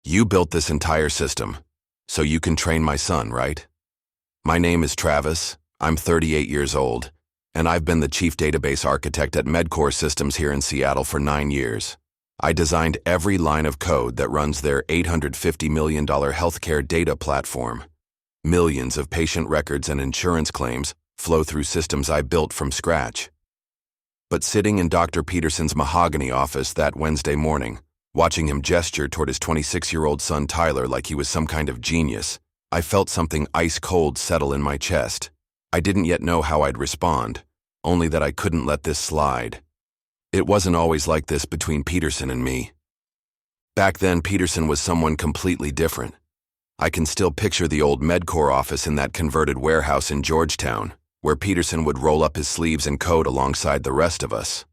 You built this entire system, so you can train my son, right? My name is Travis, I'm 38 years old, and I've been the chief database architect at MedCore Systems here in Seattle for 9 years. I designed every line of code that runs their $850 million healthcare data platform. Millions of patient records and insurance claims flow through systems I built from scratch. But sitting in Dr. Peterson's mahogany office that Wednesday morning, watching him gesture toward his 26-year-old son Tyler like he was some kind of genius, I felt something ice-cold settle in my chest. I didn't yet know how I'd respond, only that I couldn't let this slide. It wasn't always like this between Peterson and me. Back then, Peterson was someone completely different. I can still picture the old MedCore office in that converted warehouse in Georgetown, where Peterson would roll up his sleeves and code alongside the rest of us.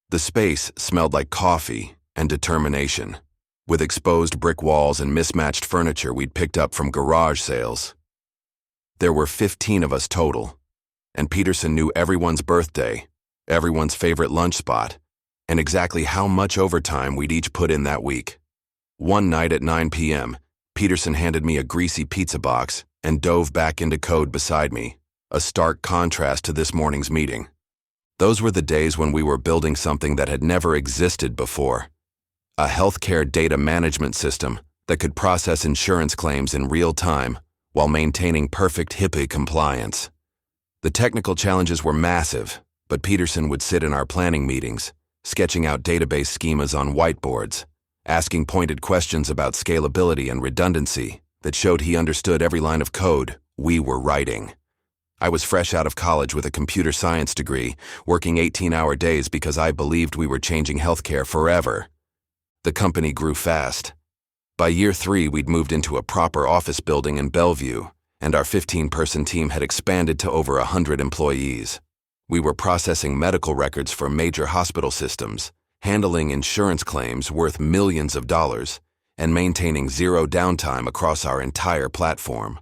The space smelled like coffee and determination, with exposed brick walls and mismatched furniture we'd picked up from garage sales. There were 15 of us total, and Peterson knew everyone's birthday, everyone's favorite lunch spot, and exactly how much overtime we'd each put in that week. One night at 9 p.m., Peterson handed me a greasy pizza box and dove back into code beside me, a stark contrast to this morning's meeting. Those were the days when we were building something that had never existed before. A healthcare data management system that could process insurance claims in real time while maintaining perfect HIPAA compliance. The technical challenges were massive, but Peterson would sit in our planning meetings, sketching out database schemas on whiteboards, asking pointed questions about scalability and redundancy that showed he understood every line of code we were writing. I was fresh out of college with a computer science degree, working 18-hour days because I believed we were changing healthcare forever. The company grew fast. By year 3, we'd moved into a proper office building in Bellevue, and our 15-person team had expanded to over 100 employees. We were processing medical records for major hospital systems, handling insurance claims worth millions of dollars, and maintaining zero downtime across our entire platform.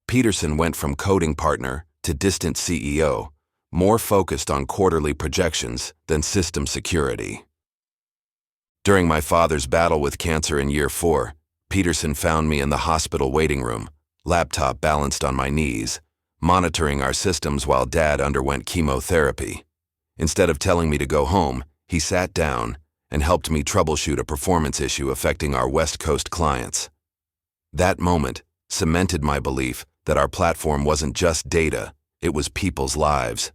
Peterson went from coding partner to distant CEO, more focused on quarterly projections than system security. During my father's battle with cancer in year 4, Peterson found me in the hospital waiting room, laptop balanced on my knees, monitoring our systems while Dad underwent chemotherapy. Instead of telling me to go home, he sat down and helped me troubleshoot a performance issue affecting our West Coast clients. That moment cemented my belief that our platform wasn't just data, it was people's lives.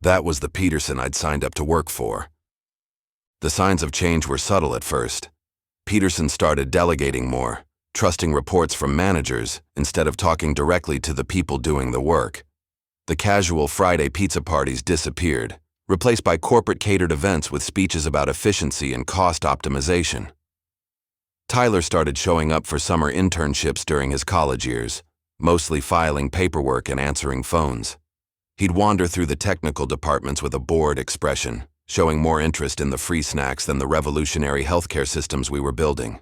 That was the Peterson I'd signed up to work for. The signs of change were subtle at first. Peterson started delegating more, trusting reports from managers instead of talking directly to the people doing the work. The casual Friday pizza parties disappeared, replaced by corporate catered events with speeches about efficiency and cost optimization. Tyler started showing up for summer internships during his college years, mostly filing paperwork and answering phones. He'd wander through the technical departments with a bored expression, showing more interest in the free snacks than the revolutionary healthcare systems we were building.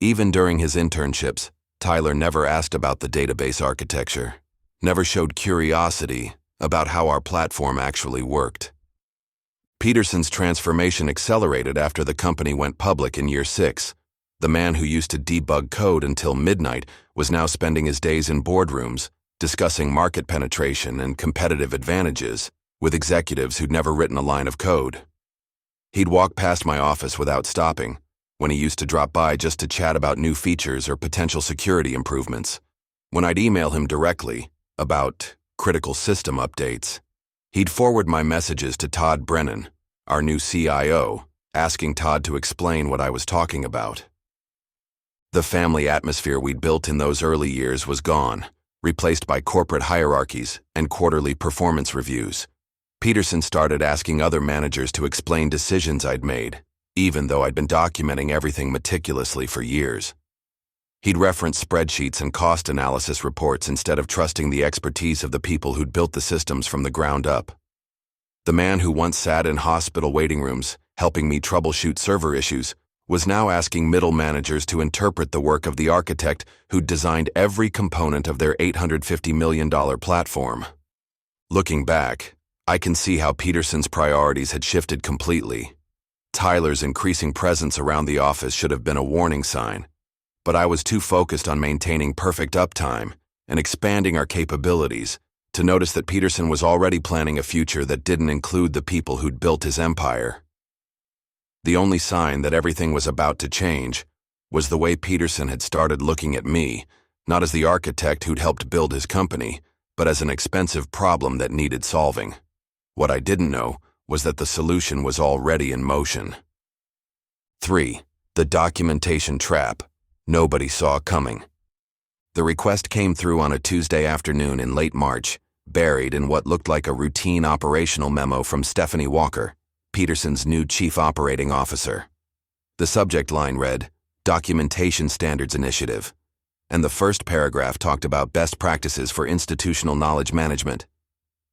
Even during his internships, Tyler never asked about the database architecture, never showed curiosity about how our platform actually worked. Peterson's transformation accelerated after the company went public in year 6. The man who used to debug code until midnight was now spending his days in boardrooms, discussing market penetration and competitive advantages with executives who'd never written a line of code. He'd walk past my office without stopping, when he used to drop by just to chat about new features or potential security improvements. When I'd email him directly about critical system updates, he'd forward my messages to Todd Brennan, our new CIO, asking Todd to explain what I was talking about. The family atmosphere we'd built in those early years was gone, replaced by corporate hierarchies and quarterly performance reviews. Peterson started asking other managers to explain decisions I'd made, even though I'd been documenting everything meticulously for years. He'd reference spreadsheets and cost analysis reports instead of trusting the expertise of the people who'd built the systems from the ground up. The man who once sat in hospital waiting rooms, helping me troubleshoot server issues, was now asking middle managers to interpret the work of the architect who'd designed every component of their $850 million platform. Looking back, I can see how Peterson's priorities had shifted completely. Tyler's increasing presence around the office should have been a warning sign, but I was too focused on maintaining perfect uptime and expanding our capabilities to notice that Peterson was already planning a future that didn't include the people who'd built his empire. The only sign that everything was about to change was the way Peterson had started looking at me, not as the architect who'd helped build his company, but as an expensive problem that needed solving. What I didn't know was that the solution was already in motion. 3. The documentation trap. Nobody saw coming. The request came through on a Tuesday afternoon in late March, buried in what looked like a routine operational memo from Stephanie Walker, Peterson's new chief operating officer. The subject line read, Documentation Standards Initiative, and the first paragraph talked about best practices for institutional knowledge management.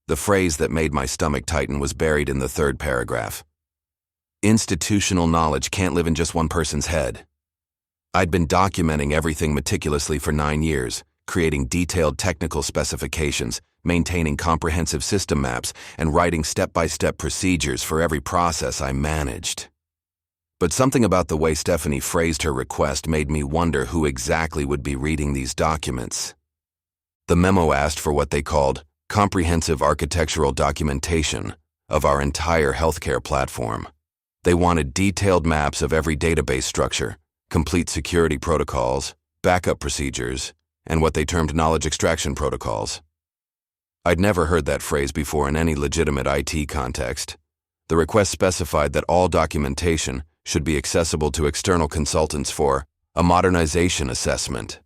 The phrase that made my stomach tighten was buried in the third paragraph. Institutional knowledge can't live in just one person's head. I'd been documenting everything meticulously for 9 years, creating detailed technical specifications, maintaining comprehensive system maps, and writing step-by-step procedures for every process I managed. But something about the way Stephanie phrased her request made me wonder who exactly would be reading these documents. The memo asked for what they called comprehensive architectural documentation of our entire healthcare platform. They wanted detailed maps of every database structure, complete security protocols, backup procedures, and what they termed knowledge extraction protocols. I'd never heard that phrase before in any legitimate IT context. The request specified that all documentation should be accessible to external consultants for a modernization assessment.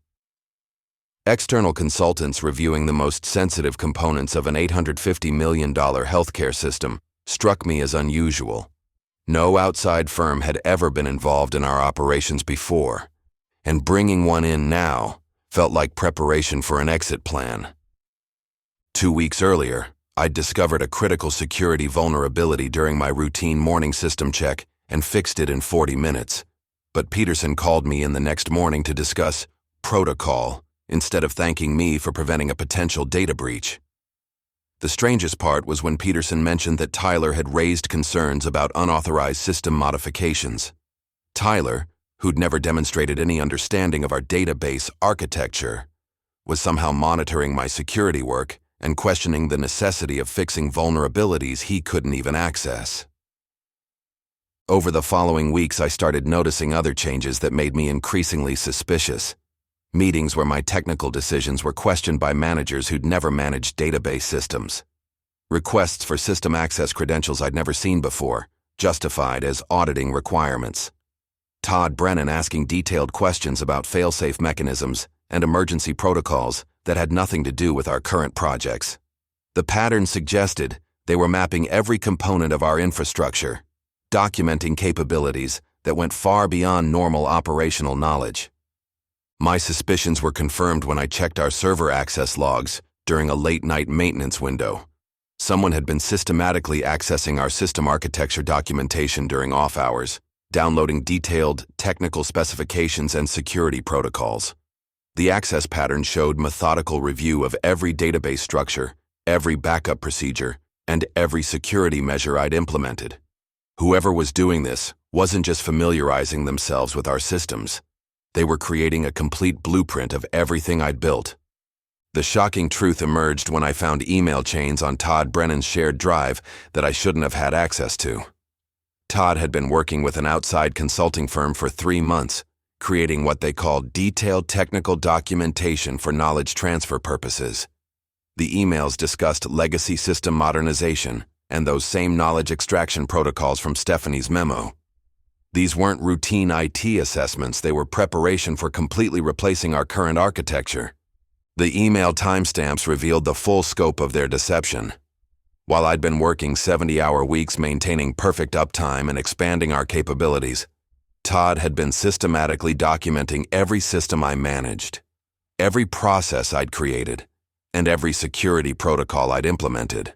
External consultants reviewing the most sensitive components of an $850 million healthcare system struck me as unusual. No outside firm had ever been involved in our operations before, and bringing one in now felt like preparation for an exit plan. 2 weeks earlier, I'd discovered a critical security vulnerability during my routine morning system check and fixed it in 40 minutes. But Peterson called me in the next morning to discuss protocol instead of thanking me for preventing a potential data breach. The strangest part was when Peterson mentioned that Tyler had raised concerns about unauthorized system modifications. Tyler, who'd never demonstrated any understanding of our database architecture, was somehow monitoring my security work and questioning the necessity of fixing vulnerabilities he couldn't even access. Over the following weeks, I started noticing other changes that made me increasingly suspicious. Meetings where my technical decisions were questioned by managers who'd never managed database systems. Requests for system access credentials I'd never seen before, justified as auditing requirements. Todd Brennan asking detailed questions about fail-safe mechanisms and emergency protocols that had nothing to do with our current projects. The pattern suggested they were mapping every component of our infrastructure, documenting capabilities that went far beyond normal operational knowledge. My suspicions were confirmed when I checked our server access logs during a late-night maintenance window. Someone had been systematically accessing our system architecture documentation during off hours, downloading detailed technical specifications and security protocols. The access pattern showed methodical review of every database structure, every backup procedure, and every security measure I'd implemented. Whoever was doing this wasn't just familiarizing themselves with our systems. They were creating a complete blueprint of everything I'd built. The shocking truth emerged when I found email chains on Todd Brennan's shared drive that I shouldn't have had access to. Todd had been working with an outside consulting firm for 3 months, creating what they called detailed technical documentation for knowledge transfer purposes. The emails discussed legacy system modernization and those same knowledge extraction protocols from Stephanie's memo. These weren't routine IT assessments, they were preparation for completely replacing our current architecture. The email timestamps revealed the full scope of their deception. While I'd been working 70-hour weeks maintaining perfect uptime and expanding our capabilities, Todd had been systematically documenting every system I managed, every process I'd created, and every security protocol I'd implemented.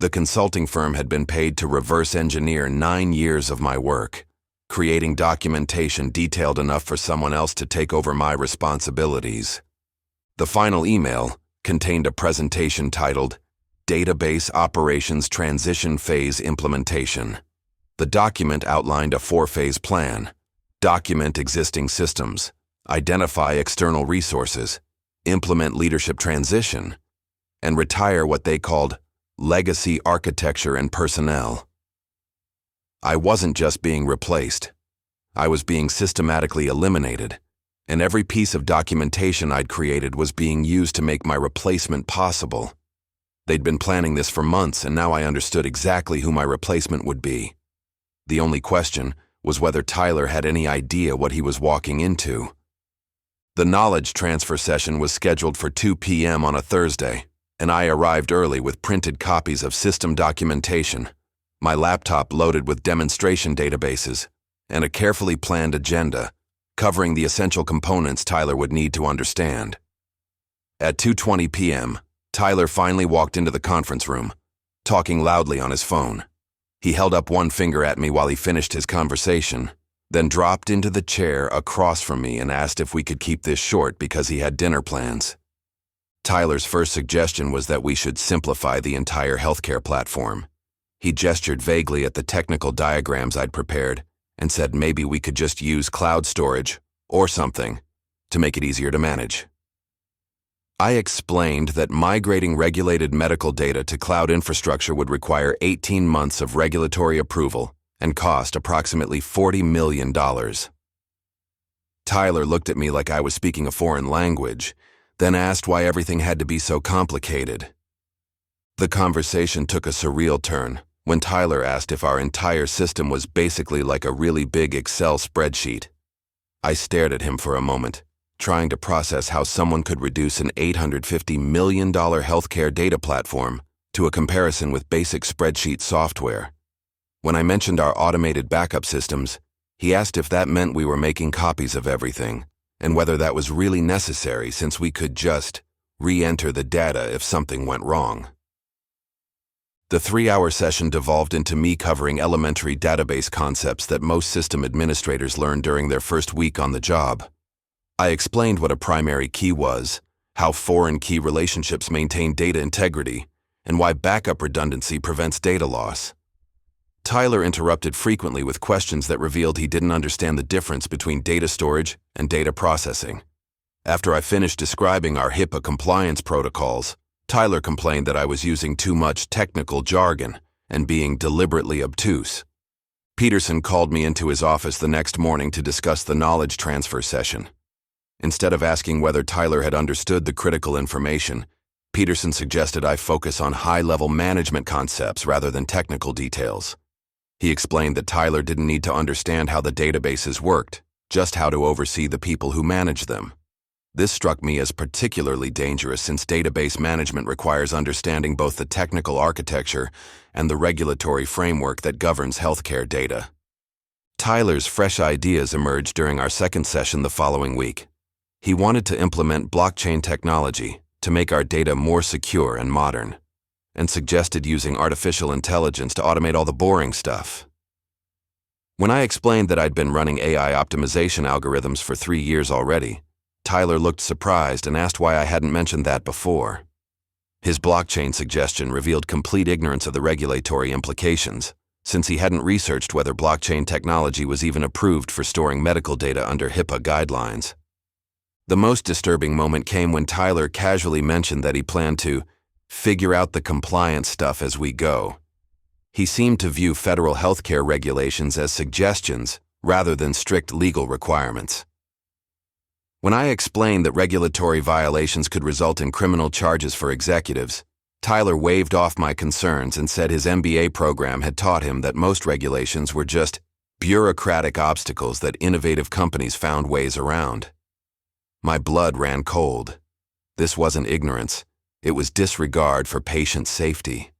The consulting firm had been paid to reverse engineer 9 years of my work, creating documentation detailed enough for someone else to take over my responsibilities. The final email contained a presentation titled Database Operations Transition Phase Implementation. The document outlined a four-phase plan: document existing systems, identify external resources, implement leadership transition, and retire what they called legacy architecture and personnel. I wasn't just being replaced. I was being systematically eliminated, and every piece of documentation I'd created was being used to make my replacement possible. They'd been planning this for months, and now I understood exactly who my replacement would be. The only question was whether Tyler had any idea what he was walking into. The knowledge transfer session was scheduled for 2 p.m. on a Thursday, and I arrived early with printed copies of system documentation, my laptop loaded with demonstration databases, and a carefully planned agenda covering the essential components Tyler would need to understand. At 2:20 p.m., Tyler finally walked into the conference room, talking loudly on his phone. He held up one finger at me while he finished his conversation, then dropped into the chair across from me and asked if we could keep this short because he had dinner plans. Tyler's first suggestion was that we should simplify the entire healthcare platform. He gestured vaguely at the technical diagrams I'd prepared and said maybe we could just use cloud storage or something to make it easier to manage. I explained that migrating regulated medical data to cloud infrastructure would require 18 months of regulatory approval and cost approximately $40 million. Tyler looked at me like I was speaking a foreign language, then asked why everything had to be so complicated. The conversation took a surreal turn when Tyler asked if our entire system was basically like a really big Excel spreadsheet. I stared at him for a moment, trying to process how someone could reduce an $850 million healthcare data platform to a comparison with basic spreadsheet software. When I mentioned our automated backup systems, he asked if that meant we were making copies of everything, and whether that was really necessary since we could just re-enter the data if something went wrong. The 3-hour session devolved into me covering elementary database concepts that most system administrators learn during their first week on the job. I explained what a primary key was, how foreign key relationships maintain data integrity, and why backup redundancy prevents data loss. Tyler interrupted frequently with questions that revealed he didn't understand the difference between data storage and data processing. After I finished describing our HIPAA compliance protocols, Tyler complained that I was using too much technical jargon and being deliberately obtuse. Peterson called me into his office the next morning to discuss the knowledge transfer session. Instead of asking whether Tyler had understood the critical information, Peterson suggested I focus on high-level management concepts rather than technical details. He explained that Tyler didn't need to understand how the databases worked, just how to oversee the people who manage them. This struck me as particularly dangerous since database management requires understanding both the technical architecture and the regulatory framework that governs healthcare data. Tyler's fresh ideas emerged during our second session the following week. He wanted to implement blockchain technology to make our data more secure and modern, and suggested using artificial intelligence to automate all the boring stuff. When I explained that I'd been running AI optimization algorithms for 3 years already, Tyler looked surprised and asked why I hadn't mentioned that before. His blockchain suggestion revealed complete ignorance of the regulatory implications, since he hadn't researched whether blockchain technology was even approved for storing medical data under HIPAA guidelines. The most disturbing moment came when Tyler casually mentioned that he planned to figure out the compliance stuff as we go. He seemed to view federal healthcare regulations as suggestions rather than strict legal requirements. When I explained that regulatory violations could result in criminal charges for executives, Tyler waved off my concerns and said his MBA program had taught him that most regulations were just bureaucratic obstacles that innovative companies found ways around. My blood ran cold. This wasn't ignorance. It was disregard for patient safety.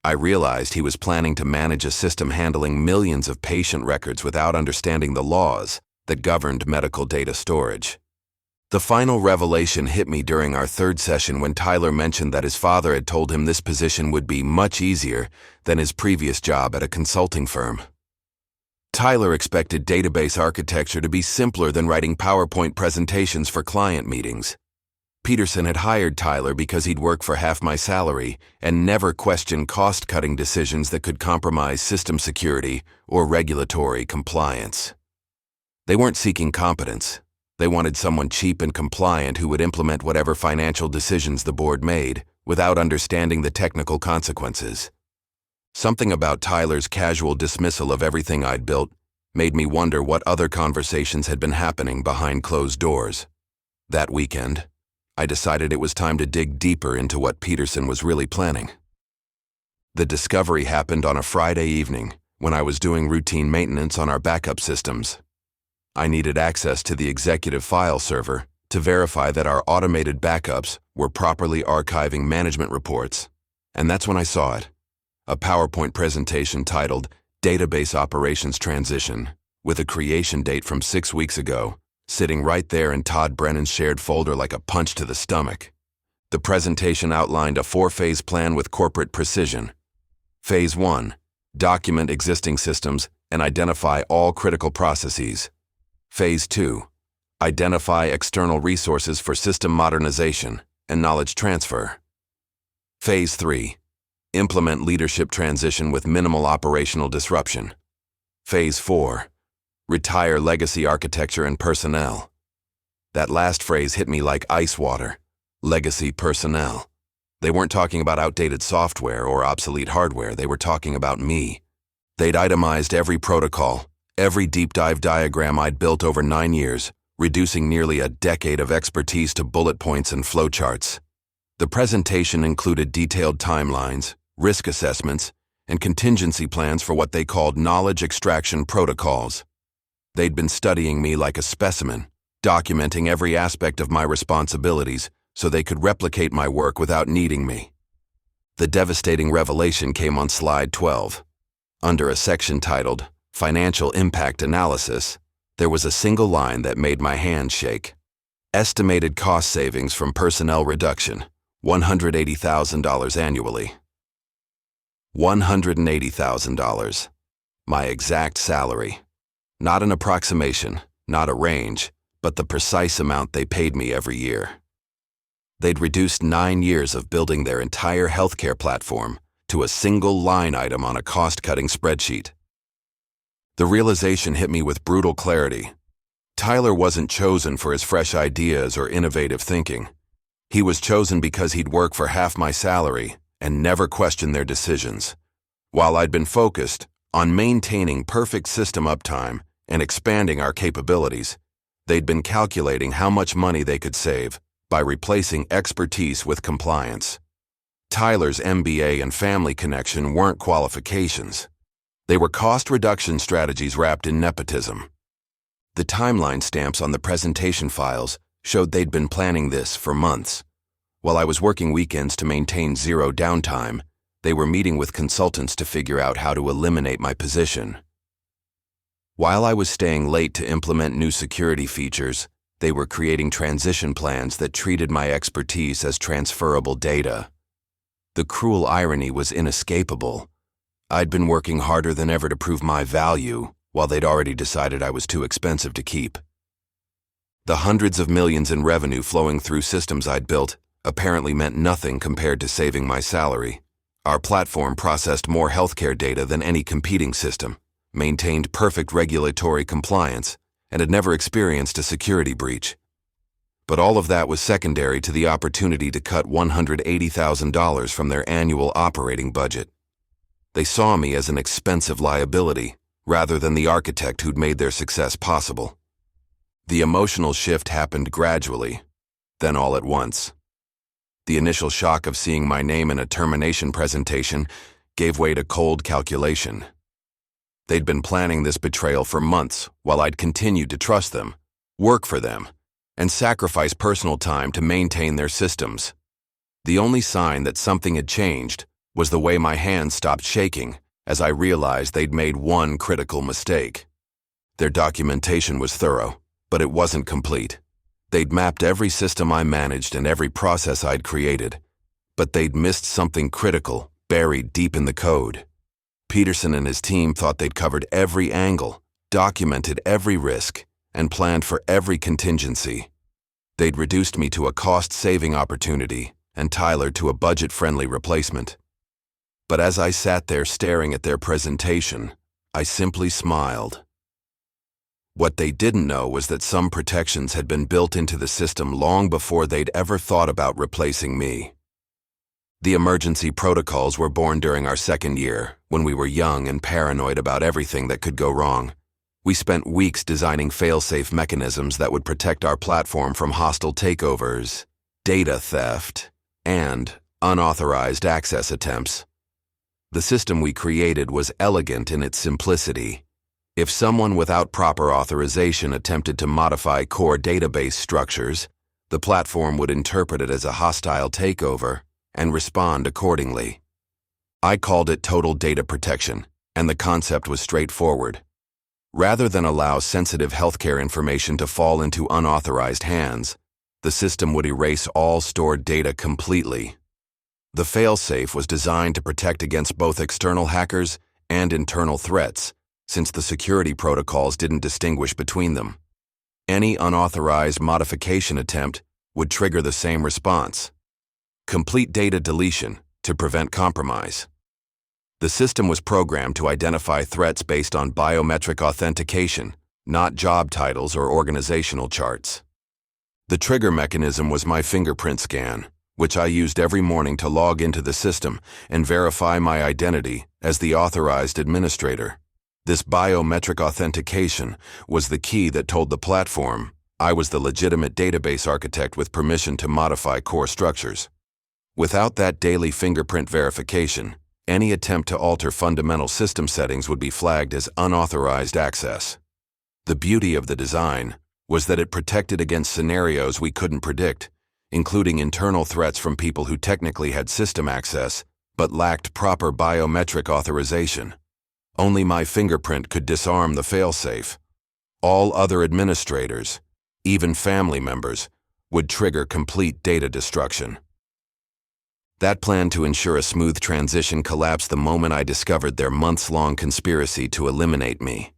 I realized he was planning to manage a system handling millions of patient records without understanding the laws that governed medical data storage. The final revelation hit me during our third session when Tyler mentioned that his father had told him this position would be much easier than his previous job at a consulting firm. Tyler expected database architecture to be simpler than writing PowerPoint presentations for client meetings. Peterson had hired Tyler because he'd work for half my salary and never question cost-cutting decisions that could compromise system security or regulatory compliance. They weren't seeking competence. They wanted someone cheap and compliant who would implement whatever financial decisions the board made without understanding the technical consequences. Something about Tyler's casual dismissal of everything I'd built made me wonder what other conversations had been happening behind closed doors. That weekend, I decided it was time to dig deeper into what Peterson was really planning. The discovery happened on a Friday evening when I was doing routine maintenance on our backup systems. I needed access to the executive file server to verify that our automated backups were properly archiving management reports, and that's when I saw it. A PowerPoint presentation titled Database Operations Transition, with a creation date from 6 weeks ago, sitting right there in Todd Brennan's shared folder like a punch to the stomach. The presentation outlined a 4-phase plan with corporate precision. Phase 1, document existing systems and identify all critical processes. Phase 2, identify external resources for system modernization and knowledge transfer. Phase 3, implement leadership transition with minimal operational disruption. Phase 4, retire legacy architecture and personnel. That last phrase hit me like ice water. Legacy personnel. They weren't talking about outdated software or obsolete hardware, they were talking about me. They'd itemized every protocol, every deep dive diagram I'd built over 9 years, reducing nearly a decade of expertise to bullet points and flowcharts. The presentation included detailed timelines, risk assessments, and contingency plans for what they called knowledge extraction protocols. They'd been studying me like a specimen, documenting every aspect of my responsibilities so they could replicate my work without needing me. The devastating revelation came on slide 12. Under a section titled Financial Impact Analysis, there was a single line that made my hands shake. Estimated cost savings from personnel reduction, $180,000 annually. $180,000. My exact salary. Not an approximation, not a range, but the precise amount they paid me every year. They'd reduced 9 years of building their entire healthcare platform to a single line item on a cost-cutting spreadsheet. The realization hit me with brutal clarity. Tyler wasn't chosen for his fresh ideas or innovative thinking. He was chosen because he'd work for half my salary and never question their decisions. While I'd been focused on maintaining perfect system uptime and expanding our capabilities, they'd been calculating how much money they could save by replacing expertise with compliance. Tyler's MBA and family connection weren't qualifications. They were cost reduction strategies wrapped in nepotism. The timeline stamps on the presentation files showed they'd been planning this for months. While I was working weekends to maintain zero downtime, they were meeting with consultants to figure out how to eliminate my position. While I was staying late to implement new security features, they were creating transition plans that treated my expertise as transferable data. The cruel irony was inescapable. I'd been working harder than ever to prove my value, while they'd already decided I was too expensive to keep. The hundreds of millions in revenue flowing through systems I'd built apparently meant nothing compared to saving my salary. Our platform processed more healthcare data than any competing system, maintained perfect regulatory compliance, and had never experienced a security breach. But all of that was secondary to the opportunity to cut $180,000 from their annual operating budget. They saw me as an expensive liability, rather than the architect who'd made their success possible. The emotional shift happened gradually, then all at once. The initial shock of seeing my name in a termination presentation gave way to cold calculation. They'd been planning this betrayal for months while I'd continued to trust them, work for them, and sacrifice personal time to maintain their systems. The only sign that something had changed was the way my hands stopped shaking as I realized they'd made one critical mistake. Their documentation was thorough, but it wasn't complete. They'd mapped every system I managed and every process I'd created, but they'd missed something critical buried deep in the code. Peterson and his team thought they'd covered every angle, documented every risk, and planned for every contingency. They'd reduced me to a cost-saving opportunity and Tyler to a budget-friendly replacement. But as I sat there staring at their presentation, I simply smiled. What they didn't know was that some protections had been built into the system long before they'd ever thought about replacing me. The emergency protocols were born during our second year, when we were young and paranoid about everything that could go wrong. We spent weeks designing fail-safe mechanisms that would protect our platform from hostile takeovers, data theft, and unauthorized access attempts. The system we created was elegant in its simplicity. If someone without proper authorization attempted to modify core database structures, the platform would interpret it as a hostile takeover and respond accordingly. I called it total data protection, and the concept was straightforward. Rather than allow sensitive healthcare information to fall into unauthorized hands, the system would erase all stored data completely. The failsafe was designed to protect against both external hackers and internal threats, since the security protocols didn't distinguish between them. Any unauthorized modification attempt would trigger the same response: complete data deletion to prevent compromise. The system was programmed to identify threats based on biometric authentication, not job titles or organizational charts. The trigger mechanism was my fingerprint scan, which I used every morning to log into the system and verify my identity as the authorized administrator. This biometric authentication was the key that told the platform I was the legitimate database architect with permission to modify core structures. Without that daily fingerprint verification, any attempt to alter fundamental system settings would be flagged as unauthorized access. The beauty of the design was that it protected against scenarios we couldn't predict, including internal threats from people who technically had system access but lacked proper biometric authorization. Only my fingerprint could disarm the failsafe. All other administrators, even family members, would trigger complete data destruction. That plan to ensure a smooth transition collapsed the moment I discovered their months-long conspiracy to eliminate me.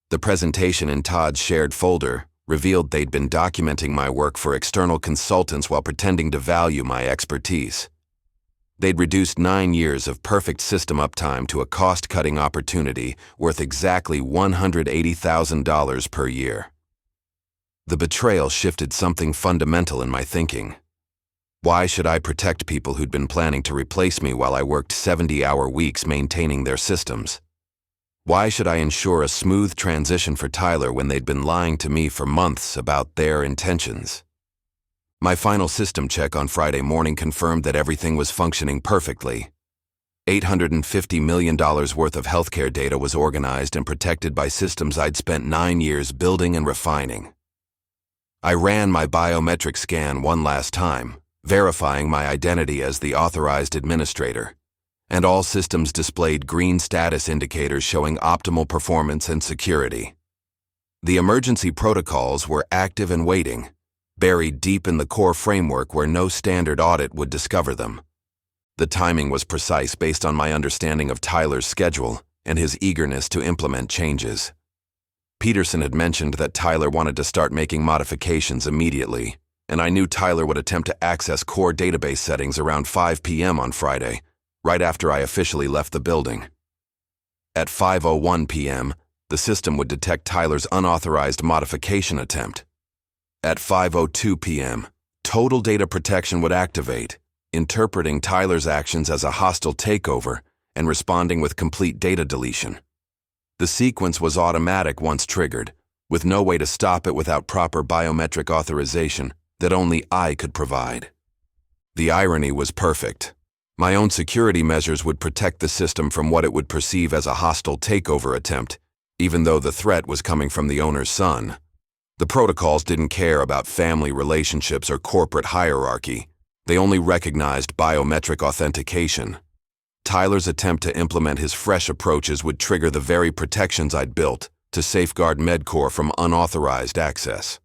The presentation in Todd's shared folder revealed they'd been documenting my work for external consultants while pretending to value my expertise. They'd reduced 9 years of perfect system uptime to a cost-cutting opportunity worth exactly $180,000 per year. The betrayal shifted something fundamental in my thinking. Why should I protect people who'd been planning to replace me while I worked 70-hour weeks maintaining their systems? Why should I ensure a smooth transition for Tyler when they'd been lying to me for months about their intentions? My final system check on Friday morning confirmed that everything was functioning perfectly. $850 million worth of healthcare data was organized and protected by systems I'd spent 9 years building and refining. I ran my biometric scan one last time, verifying my identity as the authorized administrator, and all systems displayed green status indicators showing optimal performance and security. The emergency protocols were active and waiting, buried deep in the core framework where no standard audit would discover them. The timing was precise based on my understanding of Tyler's schedule and his eagerness to implement changes. Peterson had mentioned that Tyler wanted to start making modifications immediately, and I knew Tyler would attempt to access core database settings around 5 p.m. on Friday, right after I officially left the building. At 5:01 p.m., the system would detect Tyler's unauthorized modification attempt. At 5:02 p.m., total data protection would activate, interpreting Tyler's actions as a hostile takeover and responding with complete data deletion. The sequence was automatic once triggered, with no way to stop it without proper biometric authorization that only I could provide. The irony was perfect. My own security measures would protect the system from what it would perceive as a hostile takeover attempt, even though the threat was coming from the owner's son. The protocols didn't care about family relationships or corporate hierarchy. They only recognized biometric authentication. Tyler's attempt to implement his fresh approaches would trigger the very protections I'd built to safeguard MedCore from unauthorized access.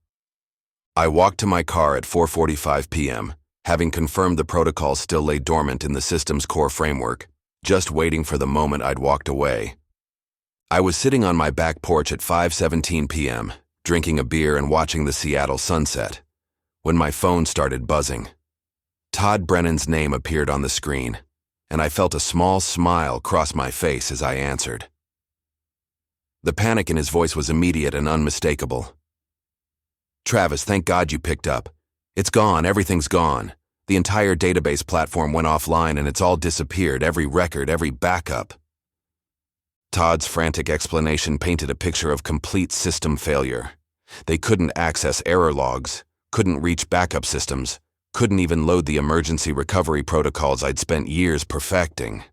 I walked to my car at 4:45 p.m., having confirmed the protocols still lay dormant in the system's core framework, just waiting for the moment I'd walked away. I was sitting on my back porch at 5:17 p.m., drinking a beer and watching the Seattle sunset, when my phone started buzzing. Todd Brennan's name appeared on the screen, and I felt a small smile cross my face as I answered. The panic in his voice was immediate and unmistakable. "Travis, thank God you picked up. It's gone, everything's gone. The entire database platform went offline and it's all disappeared, every record, every backup." Todd's frantic explanation painted a picture of complete system failure. They couldn't access error logs, couldn't reach backup systems, couldn't even load the emergency recovery protocols I'd spent years perfecting.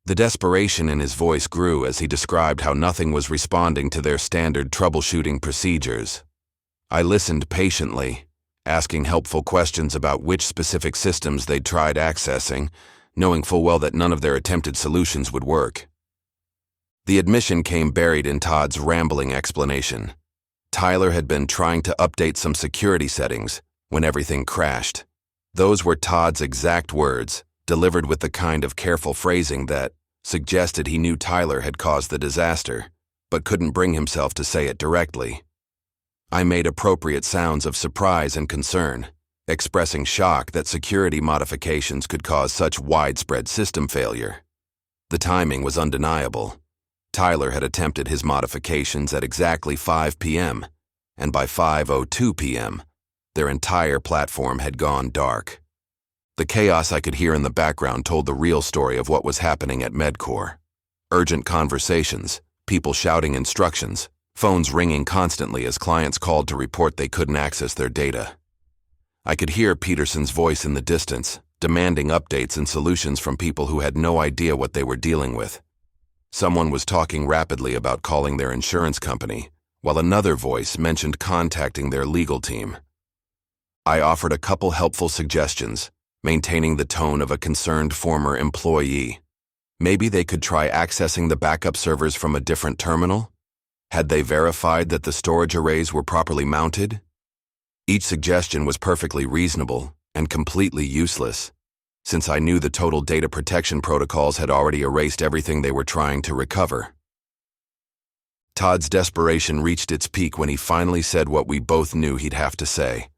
The desperation in his voice grew as he described how nothing was responding to their standard troubleshooting procedures. I listened patiently, asking helpful questions about which specific systems they'd tried accessing, knowing full well that none of their attempted solutions would work. The admission came buried in Todd's rambling explanation. Tyler had been trying to update some security settings when everything crashed. Those were Todd's exact words, delivered with the kind of careful phrasing that suggested he knew Tyler had caused the disaster, but couldn't bring himself to say it directly. I made appropriate sounds of surprise and concern, expressing shock that security modifications could cause such widespread system failure. The timing was undeniable. Tyler had attempted his modifications at exactly 5 p.m., and by 5:02 p.m., their entire platform had gone dark. The chaos I could hear in the background told the real story of what was happening at MedCore. Urgent conversations, people shouting instructions, phones ringing constantly as clients called to report they couldn't access their data. I could hear Peterson's voice in the distance, demanding updates and solutions from people who had no idea what they were dealing with. Someone was talking rapidly about calling their insurance company, while another voice mentioned contacting their legal team. I offered a couple helpful suggestions, maintaining the tone of a concerned former employee. Maybe they could try accessing the backup servers from a different terminal? Had they verified that the storage arrays were properly mounted? Each suggestion was perfectly reasonable and completely useless, since I knew the total data protection protocols had already erased everything they were trying to recover. Todd's desperation reached its peak when he finally said what we both knew he'd have to say.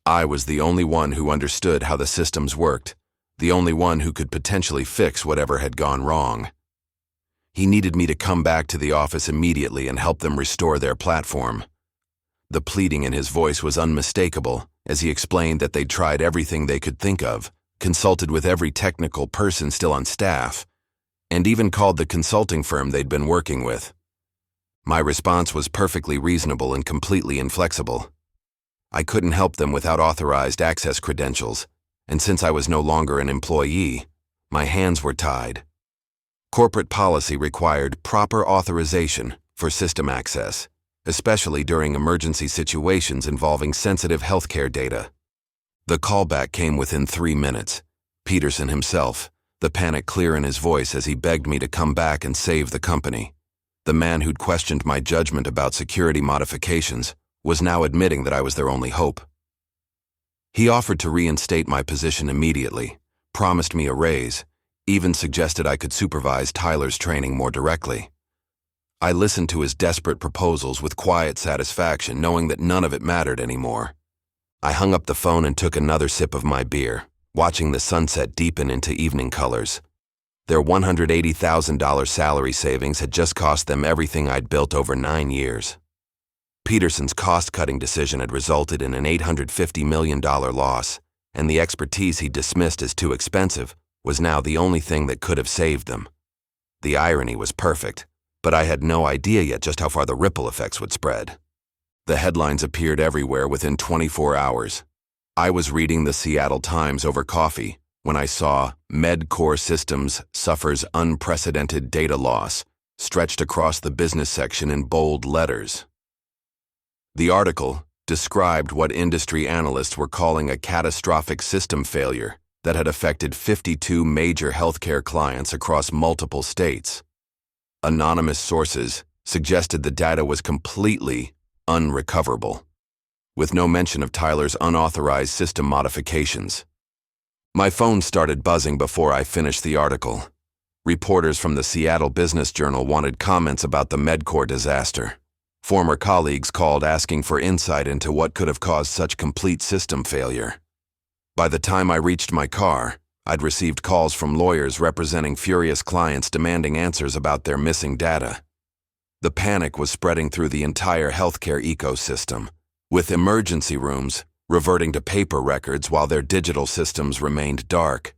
I was the only one who understood how the systems worked, the only one who could potentially fix whatever had gone wrong. He needed me to come back to the office immediately and help them restore their platform. The pleading in his voice was unmistakable as he explained that they'd tried everything they could think of, consulted with every technical person still on staff, and even called the consulting firm they'd been working with. My response was perfectly reasonable and completely inflexible. I couldn't help them without authorized access credentials, and since I was no longer an employee, my hands were tied. Corporate policy required proper authorization for system access, especially during emergency situations involving sensitive healthcare data. The callback came within 3 minutes. Peterson himself, the panic clear in his voice as he begged me to come back and save the company. The man who'd questioned my judgment about security modifications was now admitting that I was their only hope. He offered to reinstate my position immediately, promised me a raise, even suggested I could supervise Tyler's training more directly. I listened to his desperate proposals with quiet satisfaction, knowing that none of it mattered anymore. I hung up the phone and took another sip of my beer, watching the sunset deepen into evening colors. Their $180,000 salary savings had just cost them everything I'd built over 9 years. Peterson's cost-cutting decision had resulted in an $850 million loss, and the expertise he dismissed as too expensive was now the only thing that could have saved them. The irony was perfect, but I had no idea yet just how far the ripple effects would spread. The headlines appeared everywhere within 24 hours. I was reading the Seattle Times over coffee when I saw MedCore Systems suffers unprecedented data loss stretched across the business section in bold letters. The article described what industry analysts were calling a catastrophic system failure that had affected 52 major healthcare clients across multiple states. Anonymous sources suggested the data was completely unrecoverable, with no mention of Tyler's unauthorized system modifications. My phone started buzzing before I finished the article. Reporters from the Seattle Business Journal wanted comments about the MedCore disaster. Former colleagues called asking for insight into what could have caused such complete system failure. By the time I reached my car, I'd received calls from lawyers representing furious clients demanding answers about their missing data. The panic was spreading through the entire healthcare ecosystem, with emergency rooms reverting to paper records while their digital systems remained dark.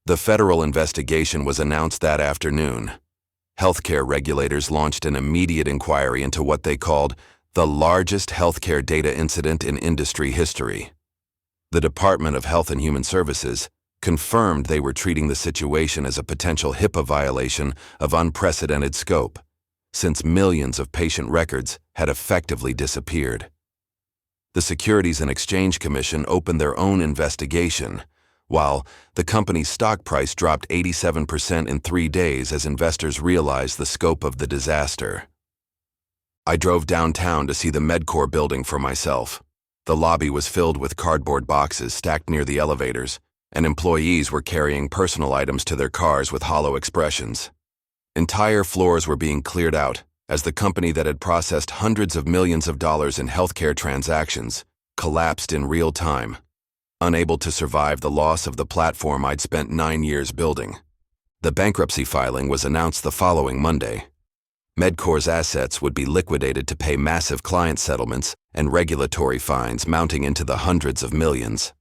The federal investigation was announced that afternoon. Healthcare regulators launched an immediate inquiry into what they called the largest healthcare data incident in industry history. The Department of Health and Human Services confirmed they were treating the situation as a potential HIPAA violation of unprecedented scope, since millions of patient records had effectively disappeared. The Securities and Exchange Commission opened their own investigation, while the company's stock price dropped 87% in 3 days as investors realized the scope of the disaster. I drove downtown to see the Medcore building for myself. The lobby was filled with cardboard boxes stacked near the elevators, and employees were carrying personal items to their cars with hollow expressions. Entire floors were being cleared out as the company that had processed hundreds of millions of dollars in healthcare transactions collapsed in real time, unable to survive the loss of the platform I'd spent 9 years building. The bankruptcy filing was announced the following Monday. Medcore's assets would be liquidated to pay massive client settlements and regulatory fines mounting into the hundreds of millions.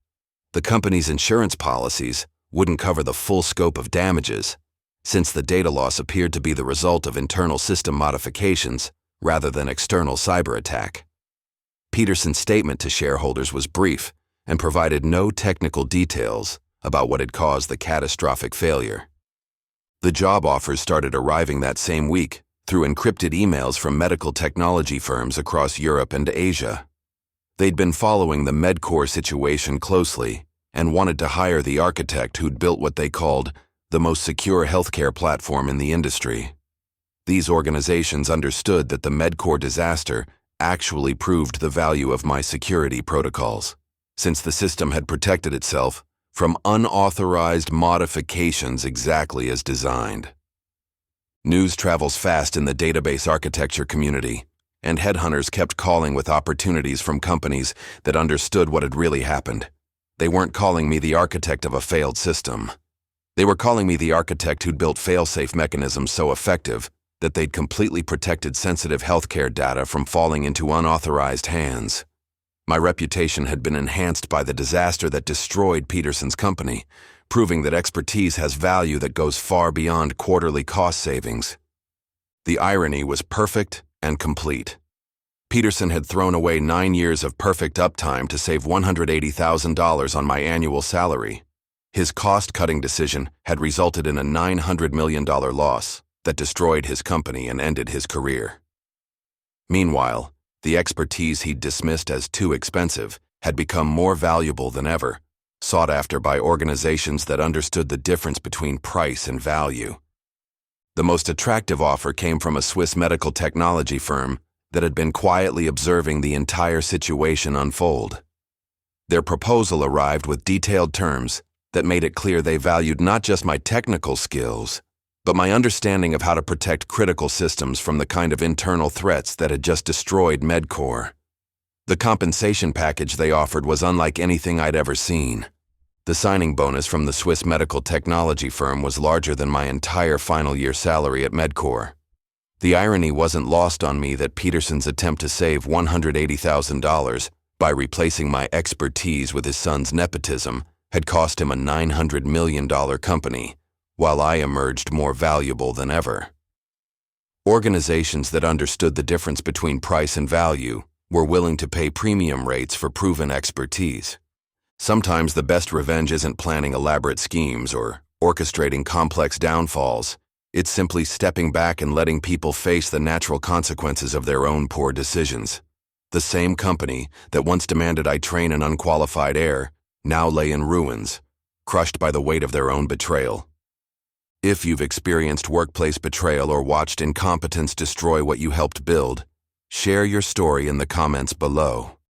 The company's insurance policies wouldn't cover the full scope of damages, since the data loss appeared to be the result of internal system modifications rather than external cyber attack. Peterson's statement to shareholders was brief and provided no technical details about what had caused the catastrophic failure. The job offers started arriving that same week through encrypted emails from medical technology firms across Europe and Asia. They'd been following the Medcore situation closely and wanted to hire the architect who'd built what they called the most secure healthcare platform in the industry. These organizations understood that the Medcore disaster actually proved the value of my security protocols, since the system had protected itself from unauthorized modifications exactly as designed. News travels fast in the database architecture community, and headhunters kept calling with opportunities from companies that understood what had really happened. They weren't calling me the architect of a failed system. They were calling me the architect who'd built fail-safe mechanisms so effective that they'd completely protected sensitive healthcare data from falling into unauthorized hands. My reputation had been enhanced by the disaster that destroyed Peterson's company, proving that expertise has value that goes far beyond quarterly cost savings. The irony was perfect and complete. Peterson had thrown away 9 years of perfect uptime to save $180,000 on my annual salary. His cost-cutting decision had resulted in a $900 million loss that destroyed his company and ended his career. Meanwhile, the expertise he'd dismissed as too expensive had become more valuable than ever, sought after by organizations that understood the difference between price and value. The most attractive offer came from a Swiss medical technology firm that had been quietly observing the entire situation unfold. Their proposal arrived with detailed terms that made it clear they valued not just my technical skills, but my understanding of how to protect critical systems from the kind of internal threats that had just destroyed Medcore. The compensation package they offered was unlike anything I'd ever seen. The signing bonus from the Swiss medical technology firm was larger than my entire final year salary at Medcore. The irony wasn't lost on me that Peterson's attempt to save $180,000 by replacing my expertise with his son's nepotism had cost him a $900 million company, while I emerged more valuable than ever. Organizations that understood the difference between price and value were willing to pay premium rates for proven expertise. Sometimes the best revenge isn't planning elaborate schemes or orchestrating complex downfalls. It's simply stepping back and letting people face the natural consequences of their own poor decisions. The same company that once demanded I train an unqualified heir now lay in ruins, crushed by the weight of their own betrayal. If you've experienced workplace betrayal or watched incompetence destroy what you helped build, share your story in the comments below.